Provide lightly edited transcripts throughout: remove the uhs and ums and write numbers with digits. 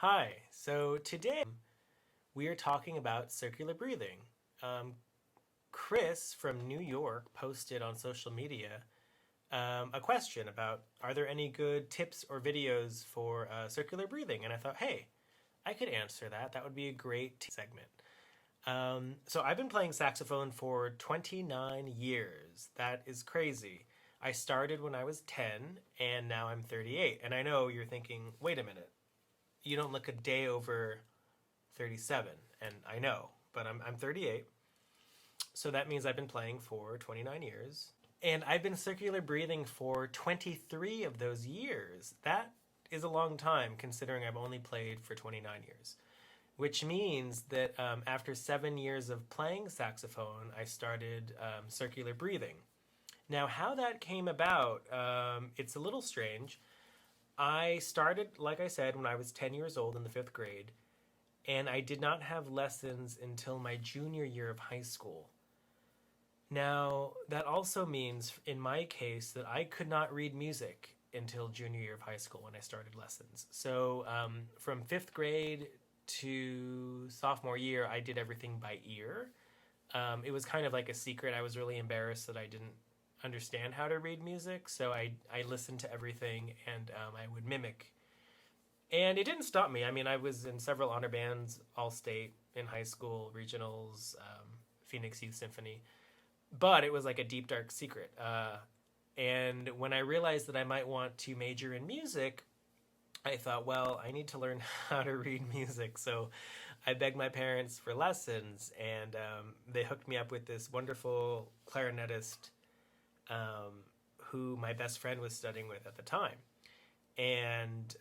Hi, so today we are talking about circular breathing. Um, Chris from New York posted on social media a question about are there any good tips or videos for circular breathing? And I thought, hey, I could answer that. That would be a great segment. So I've been playing saxophone for 29 years. That is crazy. I started when I was 10 and now I'm 38. And I know you're thinking, wait a minute, you don't look a day over 37, and I know, but I'm 38. So that means I've been playing for 29 years. And I've been circular breathing for 23 of those years. That is a long time considering I've only played for 29 years, which means that after 7 years of playing saxophone, I started circular breathing. Now, how that came about, it's a little strange. I started, like I said, when I was 10 years old in the fifth grade, and I did not have lessons until my junior year of high school. Now, that also means, in my case, that I could not read music until junior year of high school when I started lessons. So, from fifth grade to sophomore year, I did everything by ear. It was kind of like a secret. I was really embarrassed that I didn't understand how to read music, so I listened to everything and I would mimic. And it didn't stop me. I mean, I was in several honor bands, all state in high school, regionals, Phoenix Youth Symphony. But it was like a deep, dark secret. And when I realized that I might want to major in music, I thought, well, I need to learn how to read music. So I begged my parents for lessons, and they hooked me up with this wonderful clarinetist who my best friend was studying with at the time. And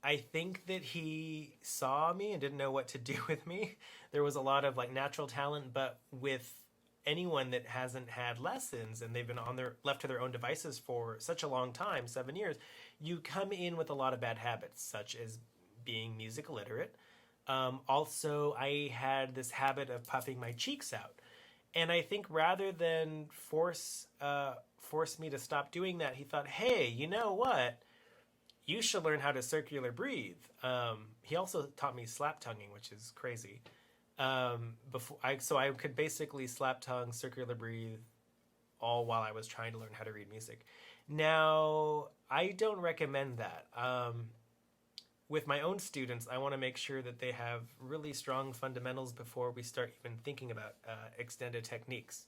I think that he saw me and didn't know what to do with me. There was a lot of like natural talent, but with anyone that hasn't had lessons and they've been on their left to their own devices for such a long time, 7 years, you come in with a lot of bad habits, such as being music illiterate. Also, I had this habit of puffing my cheeks out, and I think rather than force me to stop doing that, he thought, hey, you know what? You should learn how to circular breathe. He also taught me slap tonguing, which is crazy. So I could basically slap tongue, circular breathe, all while I was trying to learn how to read music. Now, I don't recommend that. With my own students, I want to make sure that they have really strong fundamentals before we start even thinking about extended techniques.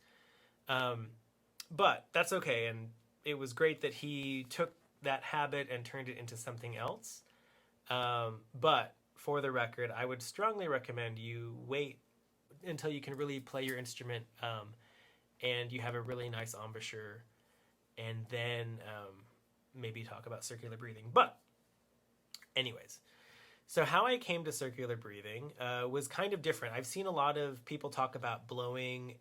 But that's okay, and it was great that he took that habit and turned it into something else. But for the record, I would strongly recommend you wait until you can really play your instrument and you have a really nice embouchure, and then maybe talk about circular breathing. But, anyways, so how I came to circular breathing was kind of different. I've seen a lot of people talk about blowing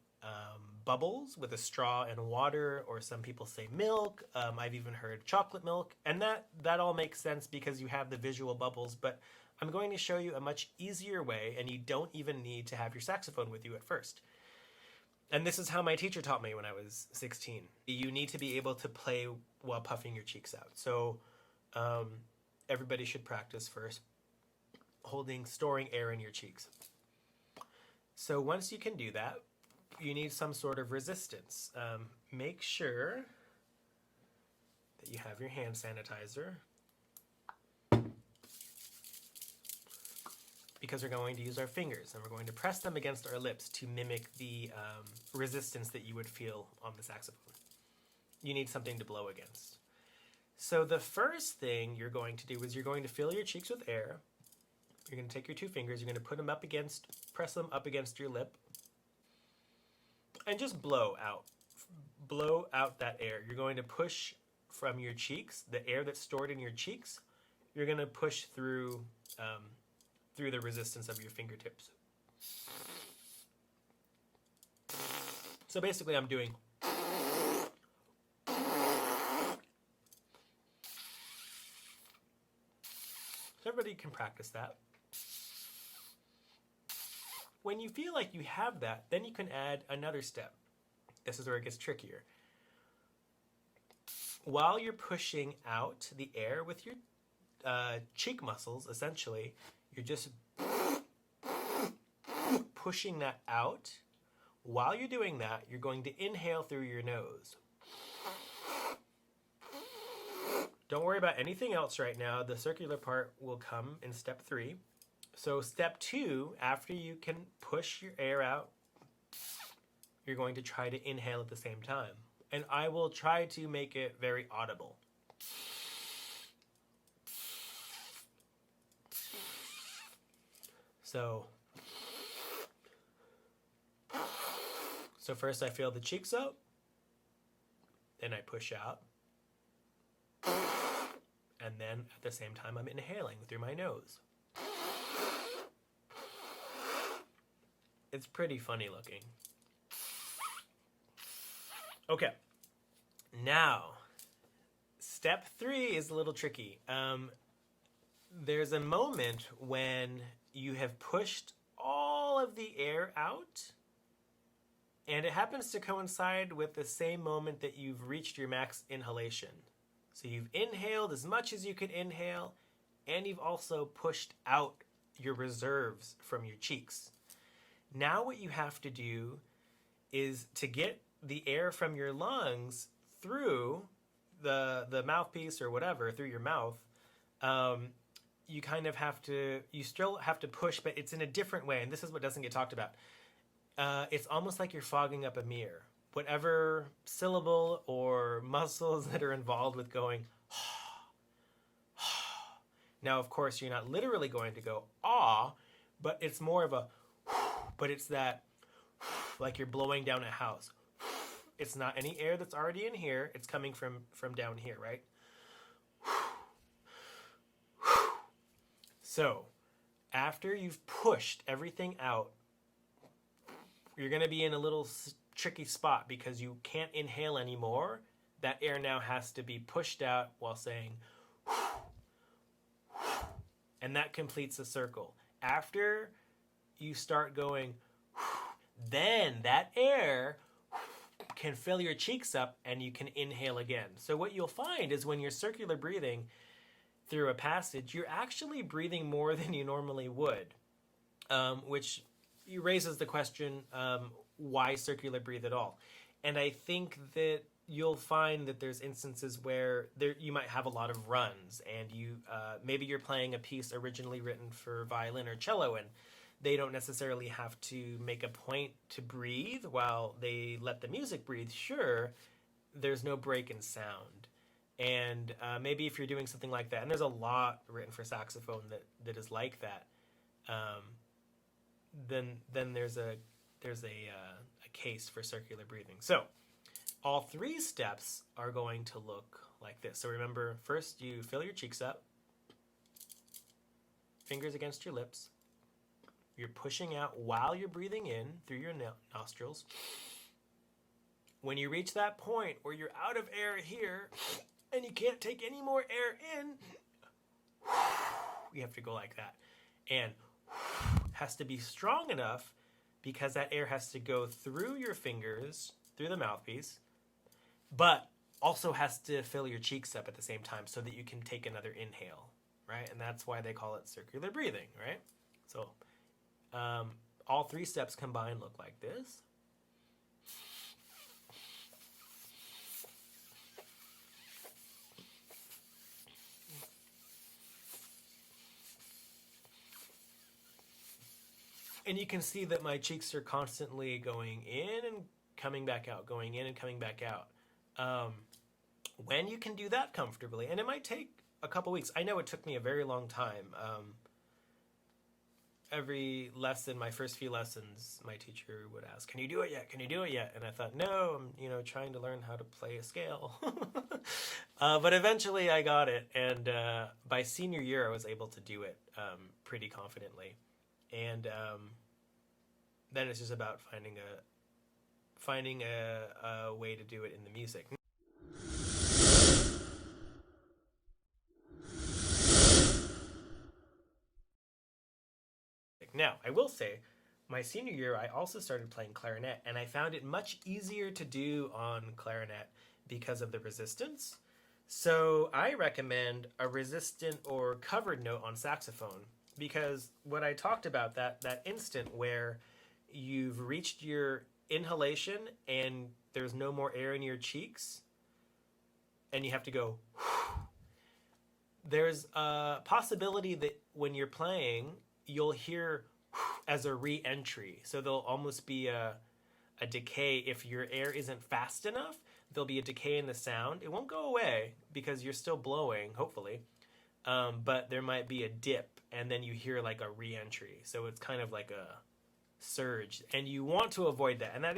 bubbles with a straw and water, or some people say milk. I've even heard chocolate milk, and that all makes sense because you have the visual bubbles. But I'm going to show you a much easier way, and you don't even need to have your saxophone with you at first. And this is how my teacher taught me when I was 16. You need to be able to play while puffing your cheeks out. So everybody should practice first storing air in your cheeks. So once you can do that, you need some sort of resistance. Make sure that you have your hand sanitizer, because we're going to use our fingers and we're going to press them against our lips to mimic the resistance that you would feel on the saxophone. You need something to blow against. So the first thing you're going to do is you're going to fill your cheeks with air. You're going to take your two fingers, you're going to put them press them up against your lip, and just blow out. Blow out that air. You're going to push from your cheeks, the air that's stored in your cheeks, you're going to push through the resistance of your fingertips. So basically I'm doing so everybody can practice that. When you feel like you have that, then you can add another step. This is where it gets trickier. While you're pushing out the air with your cheek muscles, essentially. You're just pushing that out. While you're doing that, you're going to inhale through your nose. Don't worry about anything else right now. The circular part will come in step 3. So step 2, after you can push your air out, you're going to try to inhale at the same time. And I will try to make it very audible. So first I feel the cheeks up, then I push out, and then at the same time I'm inhaling through my nose. It's pretty funny looking. Okay, now step 3 is a little tricky. There's a moment when you have pushed all of the air out, and it happens to coincide with the same moment that you've reached your max inhalation. So you've inhaled as much as you could inhale, and you've also pushed out your reserves from your cheeks. Now what you have to do is to get the air from your lungs through the mouthpiece or whatever, through your mouth. You kind of have to, you still have to push, but it's in a different way, and this is what doesn't get talked about. It's almost like you're fogging up a mirror. Whatever syllable or muscles that are involved with going, now of course you're not literally going to go ah, but it's more of a, but it's that, like you're blowing down a house. It's not any air that's already in here, it's coming from down here, right? So, after you've pushed everything out, you're going to be in a little tricky spot because you can't inhale anymore. That air now has to be pushed out while saying, and that completes the circle. After you start going, then that air can fill your cheeks up and you can inhale again. So what you'll find is when you're circular breathing through a passage, you're actually breathing more than you normally would, which raises the question, why circular breathe at all? And I think that you'll find that there's instances where you might have a lot of runs, and maybe you're playing a piece originally written for violin or cello, and they don't necessarily have to make a point to breathe while they let the music breathe. Sure, there's no break in sound. And maybe if you're doing something like that, and there's a lot written for saxophone that is like that, then there's a case for circular breathing. So all 3 steps are going to look like this. So remember, first you fill your cheeks up, fingers against your lips. You're pushing out while you're breathing in through your nostrils. When you reach that point where you're out of air here and you can't take any more air in, you have to go like that. And has to be strong enough because that air has to go through your fingers, through the mouthpiece, but also has to fill your cheeks up at the same time so that you can take another inhale, right? And that's why they call it circular breathing, right? So all 3 steps combined look like this. And you can see that my cheeks are constantly going in and coming back out, going in and coming back out. When you can do that comfortably, and it might take a couple weeks. I know it took me a very long time. Every lesson, my first few lessons, my teacher would ask, "Can you do it yet? Can you do it yet?" And I thought, no, I'm trying to learn how to play a scale. But eventually I got it, and by senior year I was able to do it pretty confidently. And then it's just about finding a way to do it in the music. Now, I will say, my senior year, I also started playing clarinet, and I found it much easier to do on clarinet because of the resistance. So I recommend a resistant or covered note on saxophone because what I talked about, that instant where you've reached your inhalation and there's no more air in your cheeks and you have to go, there's a possibility that when you're playing, you'll hear as a re-entry. So there'll almost be a decay. If your air isn't fast enough, there'll be a decay in the sound. It won't go away because you're still blowing, hopefully. But there might be a dip, and then you hear like a re-entry. So it's kind of like a surge, and you want to avoid that. And that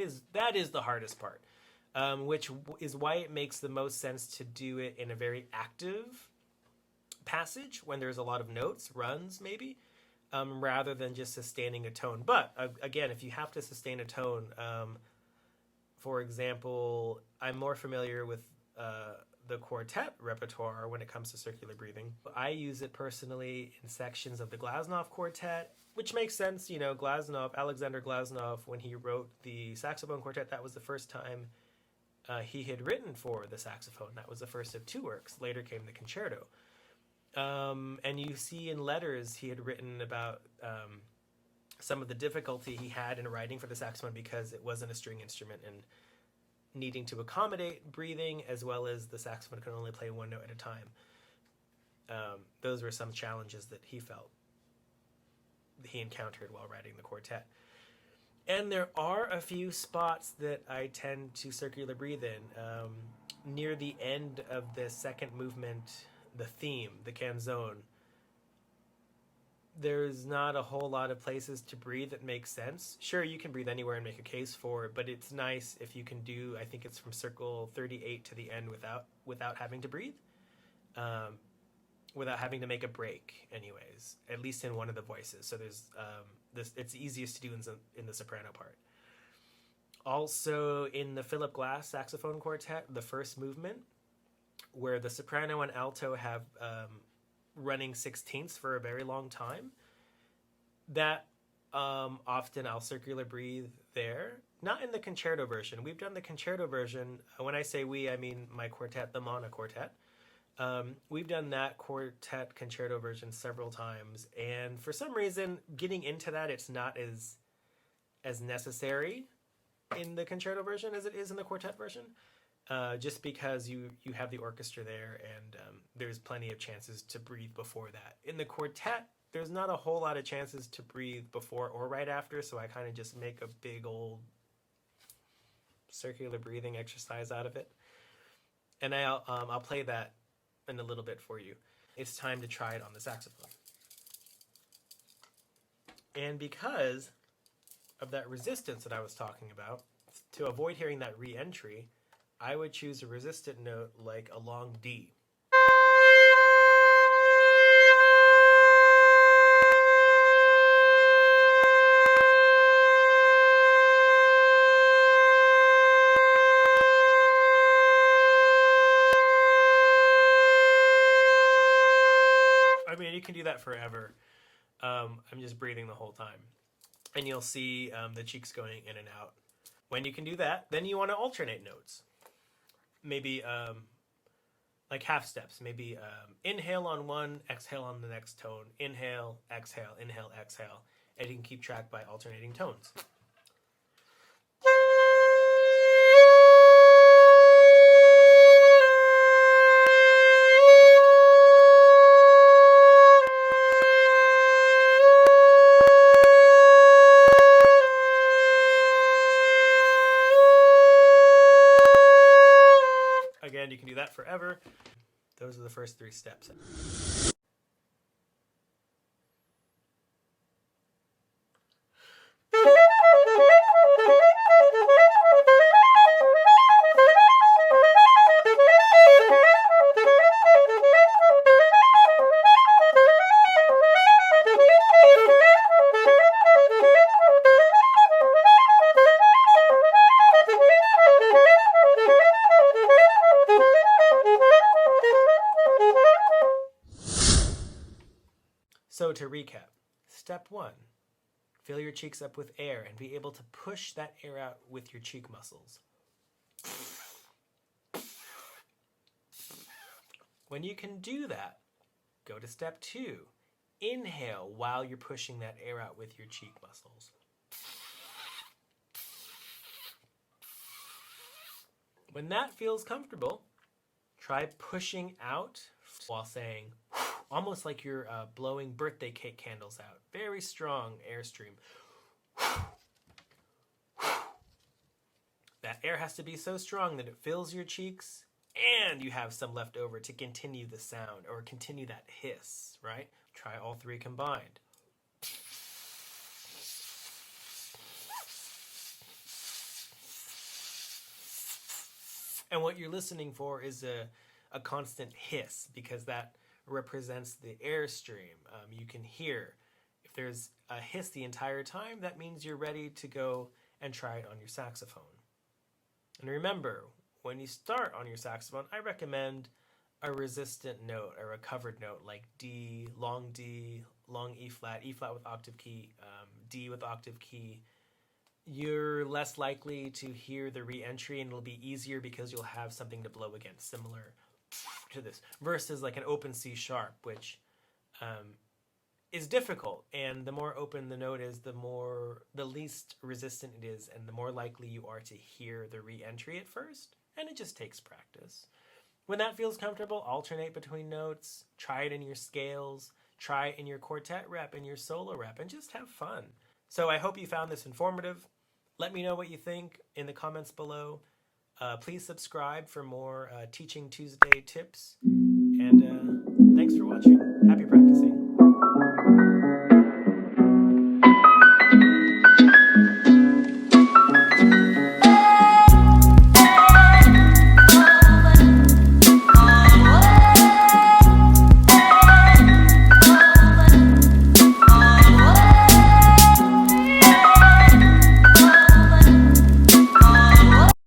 is the hardest part, which is why it makes the most sense to do it in a very active passage when there's a lot of notes, runs maybe, rather than just sustaining a tone. But again, if you have to sustain a tone, for example, I'm more familiar with the quartet repertoire when it comes to circular breathing. I use it personally in sections of the Glasnow quartet, which makes sense. You know, Alexander Glasnow, when he wrote the saxophone quartet, that was the first time he had written for the saxophone. That was the first of two works. Later came the concerto. And you see in letters he had written about some of the difficulty he had in writing for the saxophone because it wasn't a string instrument and needing to accommodate breathing, as well as the saxophone could only play one note at a time. Those were some challenges that he felt he encountered while writing the quartet. And there are a few spots that I tend to circular breathe in. Near the end of the second movement, the theme, the canzone, there's not a whole lot of places to breathe that make sense. Sure, you can breathe anywhere and make a case for it, but it's nice if you can do, I think it's from circle 38 to the end without having to breathe, without having to make a break anyways, at least in one of the voices. So there's it's easiest to do in the soprano part. Also in the Philip Glass saxophone quartet, the first movement, where the soprano and alto have running sixteenths for a very long time, that often I'll circular breathe there. Not in the concerto version. We've done the concerto version. When I say we, I mean my quartet, the Mana Quartet. We've done that quartet concerto version several times, and for some reason, getting into that, it's not as necessary in the concerto version as it is in the quartet version. Just because you have the orchestra there, and there's plenty of chances to breathe before that. In the quartet, there's not a whole lot of chances to breathe before or right after, so I kind of just make a big old circular breathing exercise out of it. And I'll play that in a little bit for you. It's time to try it on the saxophone. And because of that resistance that I was talking about, to avoid hearing that re-entry, I would choose a resistant note like a long D. I mean, you can do that forever. I'm just breathing the whole time. And you'll see the cheeks going in and out. When you can do that, then you want to alternate notes. Maybe like half steps. Maybe inhale on one, exhale on the next tone. Inhale, exhale, exhale. And you can keep track by alternating tones. Again, you can do that forever. Those are the first three steps. So to recap, step 1, fill your cheeks up with air and be able to push that air out with your cheek muscles. When you can do that, go to step 2. Inhale while you're pushing that air out with your cheek muscles. When that feels comfortable, try pushing out while saying, almost like you're blowing birthday cake candles out. Very strong airstream. That air has to be so strong that it fills your cheeks and you have some left over to continue the sound or continue that hiss, right? Try all 3 combined. And what you're listening for is a constant hiss, because that represents the airstream. You can hear if there's a hiss the entire time, that means you're ready to go and try it on your saxophone. And remember, when you start on your saxophone, I recommend a resistant note, a recovered note like D, long E flat with octave key, D with octave key. You're less likely to hear the re-entry, and it'll be easier because you'll have something to blow against, similar to this, versus like an open C sharp, which is difficult. And the more open the note is, the least resistant it is, and the more likely you are to hear the re-entry at first. And it just takes practice. When that feels comfortable, alternate between notes. Try it in your scales. Try it in your quartet rep, in your solo rep, and just have fun. So I hope you found this informative. Let me know what you think in the comments below. Please subscribe for more Teaching Tuesday tips. And thanks for watching.